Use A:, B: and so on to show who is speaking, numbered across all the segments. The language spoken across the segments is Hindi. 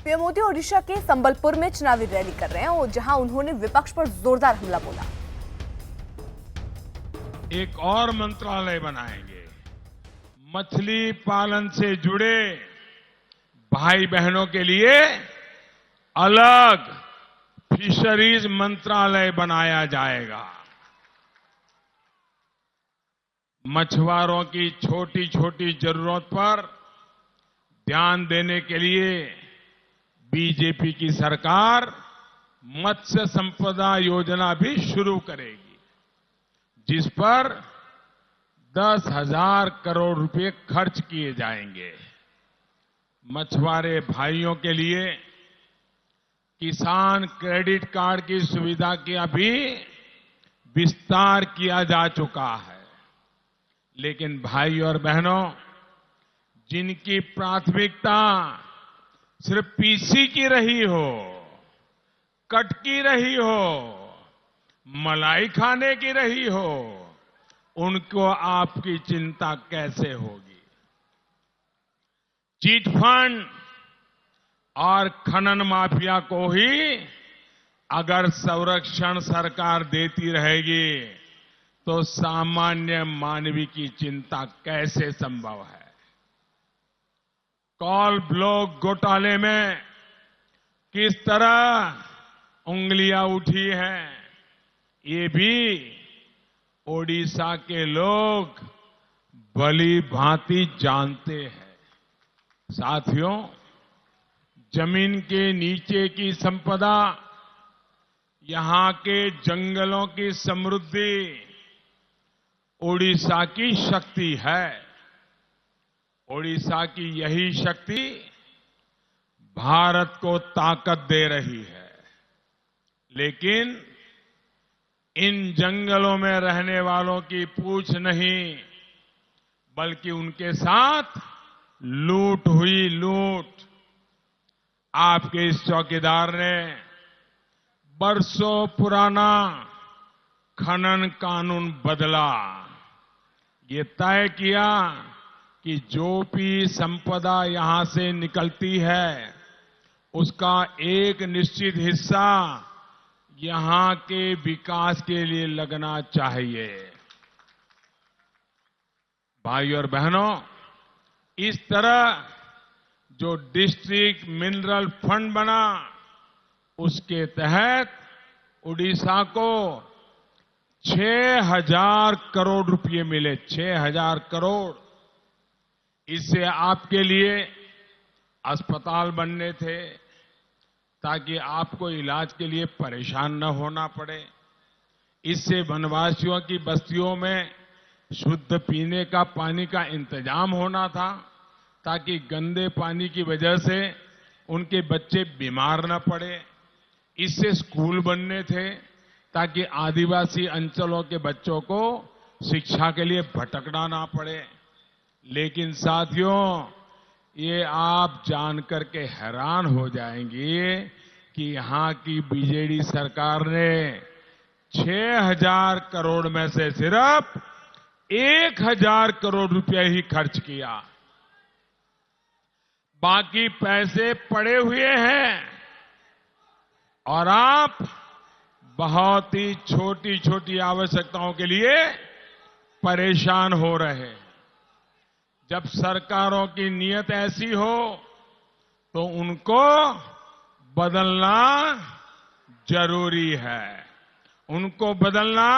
A: पीएम मोदी ओडिशा के संबलपुर में चुनावी रैली कर रहे हैं और जहां उन्होंने विपक्ष पर जोरदार हमला बोला।
B: एक और मंत्रालय बनाएंगे। मछली पालन से जुड़े भाई बहनों के लिए अलग फिशरीज मंत्रालय बनाया जाएगा। मछुआरों की छोटी छोटी जरूरत पर ध्यान देने के लिए बीजेपी की सरकार मत्स्य संपदा योजना भी शुरू करेगी, जिस पर 10,000 करोड़ रुपए खर्च किए जाएंगे। मछुआरे भाइयों के लिए किसान क्रेडिट कार्ड की सुविधा का भी विस्तार किया जा चुका है। लेकिन भाई और बहनों, जिनकी प्राथमिकता सिर्फ पीसी की रही हो, कट की रही हो, मलाई खाने की रही हो, उनको आपकी चिंता कैसे होगी? चिट फंड और खनन माफिया को ही अगर संरक्षण सरकार देती रहेगी तो सामान्य मानवी की चिंता कैसे संभव है? कॉल ब्लॉक घोटाले में किस तरह उंगलियां उठी हैं, ये भी ओडिशा के लोग भली भांति जानते हैं। साथियों, जमीन के नीचे की संपदा, यहां के जंगलों की समृद्धि ओडिशा की शक्ति है। ओडिशा की यही शक्ति भारत को ताकत दे रही है। लेकिन इन जंगलों में रहने वालों की पूछ नहीं, बल्कि उनके साथ लूट हुई लूट। आपके इस चौकीदार ने बरसों पुराना खनन कानून बदला। ये तय किया कि जो भी संपदा यहां से निकलती है, उसका एक निश्चित हिस्सा यहां के विकास के लिए लगना चाहिए। भाई और बहनों, इस तरह जो डिस्ट्रिक्ट मिनरल फंड बना, उसके तहत उड़ीसा को 6,000 करोड़ रुपए मिले। 6,000 करोड़। इससे आपके लिए अस्पताल बनने थे, ताकि आपको इलाज के लिए परेशान न होना पड़े। इससे वनवासियों की बस्तियों में शुद्ध पीने का पानी का इंतजाम होना था, ताकि गंदे पानी की वजह से उनके बच्चे बीमार न पड़े। इससे स्कूल बनने थे, ताकि आदिवासी अंचलों के बच्चों को शिक्षा के लिए भटकना ना पड़े। लेकिन साथियों, ये आप जानकर के हैरान हो जाएंगे कि यहां की बीजेडी सरकार ने 6,000 करोड़ में से सिर्फ 1,000 करोड़ रुपए ही खर्च किया। बाकी पैसे पड़े हुए हैं और आप बहुत ही छोटी छोटी आवश्यकताओं के लिए परेशान हो रहे हैं। जब सरकारों की नीयत ऐसी हो तो उनको बदलना जरूरी है। उनको बदलना,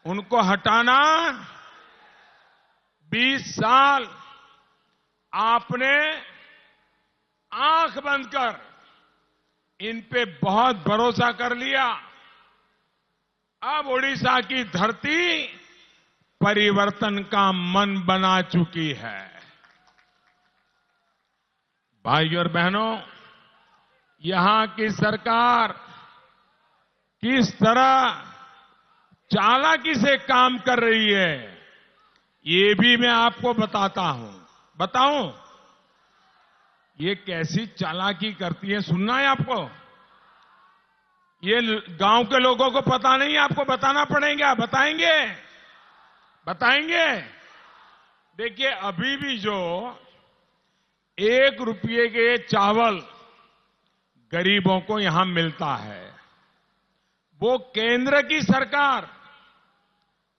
B: उनको हटाना। 20 साल आपने आंख बंद कर इन पे बहुत भरोसा कर लिया। अब ओडिशा की धरती परिवर्तन का मन बना चुकी है। भाइयों और बहनों, यहां की सरकार किस तरह चालाकी से काम कर रही है, ये भी मैं आपको बताता हूं। बताऊं ये कैसी चालाकी करती है? सुनना है आपको? ये गांव के लोगों को पता नहीं, आपको बताना पड़ेगा। बताएंगे? बताएंगे? देखिए, अभी भी जो 1 रुपये के चावल गरीबों को यहां मिलता है। वो केंद्र की सरकार,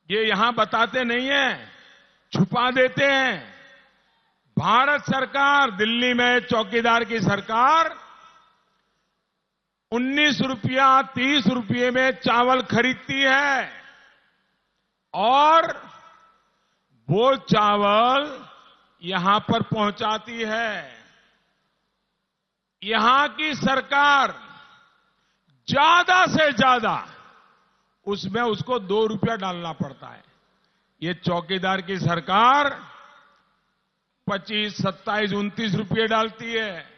B: ये यहां बताते नहीं है, छुपा देते हैं। भारत सरकार, दिल्ली में चौकीदार की सरकार 19 रुपया 30 रुपये में चावल खरीदती है और वो चावल यहां पर पहुंचाती है। यहां की सरकार ज्यादा से ज्यादा उसमें उसको 2 रुपया डालना पड़ता है। ये चौकीदार की सरकार 25, 27, 29 रुपये डालती है।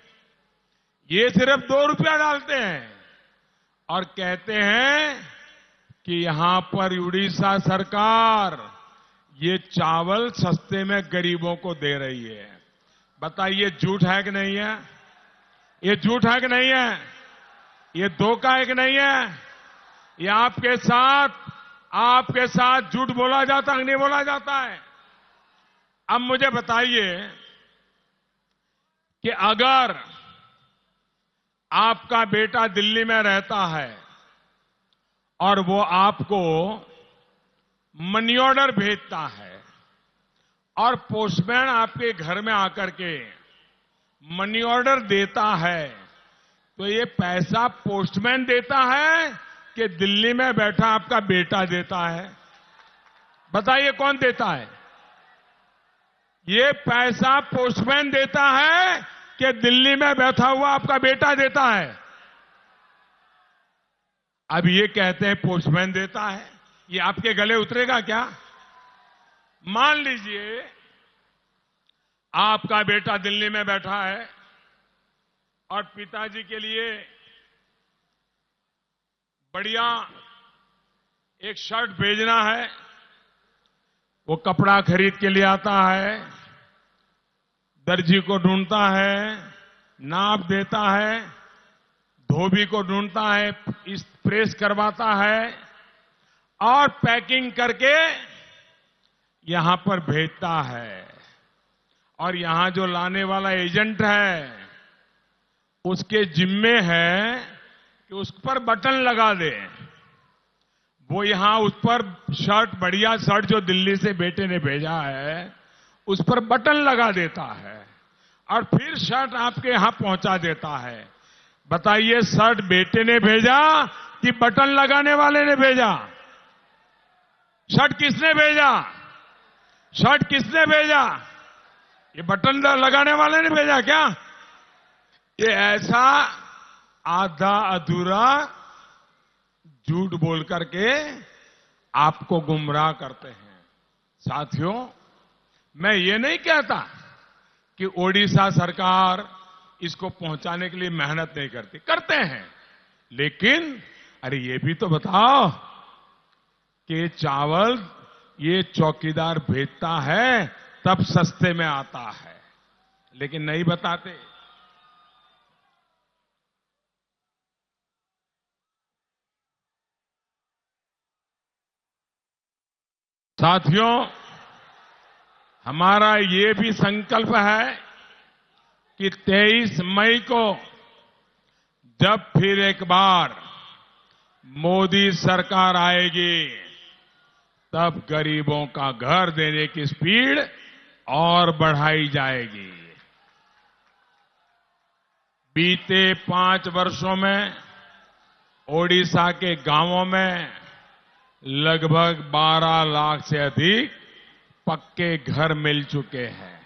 B: ये सिर्फ 2 रुपया डालते हैं और कहते हैं कि यहां पर उड़ीसा सरकार ये चावल सस्ते में गरीबों को दे रही है। बताइए झूठ है कि नहीं है? ये झूठ है कि नहीं है? ये धोखा है कि नहीं है? ये आपके साथ झूठ बोला जाता है कि नहीं बोला जाता है? अब मुझे बताइए कि अगर आपका बेटा दिल्ली में रहता है और वो आपको मनी ऑर्डर भेजता है और पोस्टमैन आपके घर में आकर के मनी ऑर्डर देता है, तो ये पैसा पोस्टमैन देता है कि दिल्ली में बैठा आपका बेटा देता है? बताइए कौन देता है? ये पैसा पोस्टमैन देता है कि दिल्ली में बैठा हुआ आपका बेटा देता है? अब ये कहते हैं पोस्टमैन देता है, ये आपके गले उतरेगा क्या? मान लीजिए आपका बेटा दिल्ली में बैठा है और पिताजी के लिए बढ़िया एक शर्ट भेजना है। वो कपड़ा खरीद के लिए आता है, दर्जी को ढूंढता है, नाप देता है, धोबी को ढूंढता है, प्रेस करवाता है और पैकिंग करके यहां पर भेजता है। और यहां जो लाने वाला एजेंट है उसके जिम्मे है कि उस पर बटन लगा दे। वो यहां उस पर शर्ट, बढ़िया शर्ट जो दिल्ली से बेटे ने भेजा है, उस पर बटन लगा देता है और फिर शर्ट आपके यहां पहुंचा देता है। बताइए शर्ट बेटे ने भेजा कि बटन लगाने वाले ने भेजा? शर्ट किसने भेजा? शर्ट किसने भेजा? ये बटन लगाने वाले ने भेजा क्या? ये ऐसा आधा अधूरा झूठ बोल करके आपको गुमराह करते हैं। साथियों, मैं ये नहीं कहता कि ओडिशा सरकार इसको पहुंचाने के लिए मेहनत नहीं करती, करते हैं, लेकिन अरे ये भी तो बताओ कि चावल ये चौकीदार भेजता है तब सस्ते में आता है, लेकिन नहीं बताते। साथियों, हमारा ये भी संकल्प है कि 23 मई को जब फिर एक बार मोदी सरकार आएगी, तब गरीबों का घर देने की स्पीड और बढ़ाई जाएगी। बीते 5 वर्षों में ओडिशा के गांवों में लगभग 12 लाख से अधिक पक्के घर मिल चुके हैं।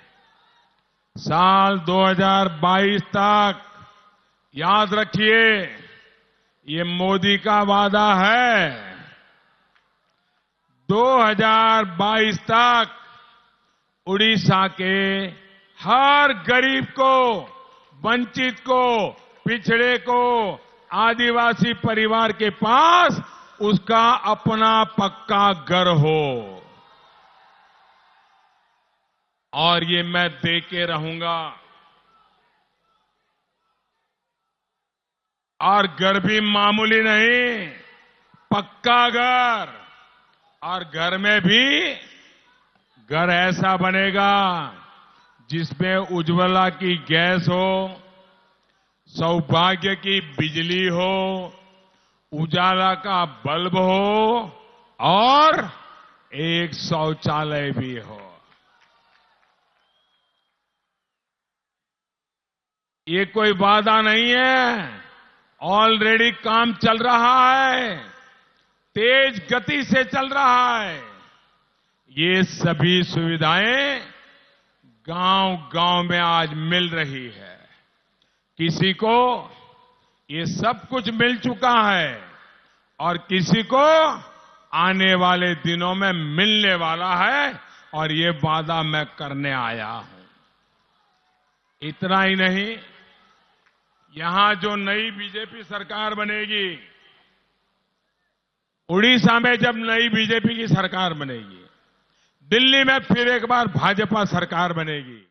B: साल 2022 तक, याद रखिए, ये मोदी का वादा है, 2022 तक उड़ीसा के हर गरीब को, वंचित को, पिछड़े को, आदिवासी परिवार के पास उसका अपना पक्का घर हो। और ये मैं दे के रहूंगा। और घर भी मामूली नहीं, पक्का घर। और घर में भी घर ऐसा बनेगा जिसमें उज्ज्वला की गैस हो, सौभाग्य की बिजली हो, उजाला का बल्ब हो और एक शौचालय भी हो। ये कोई वादा नहीं है, ऑलरेडी काम चल रहा है, तेज गति से चल रहा है। ये सभी सुविधाएं गांव-गांव में आज मिल रही है। किसी को ये सब कुछ मिल चुका है और किसी को आने वाले दिनों में मिलने वाला है और ये वादा मैं करने आया हूं। इतना ही नहीं, यहां जो नई बीजेपी सरकार बनेगी, उड़ीसा में जब नई बीजेपी की सरकार बनेगी, दिल्ली में फिर एक बार भाजपा सरकार बनेगी,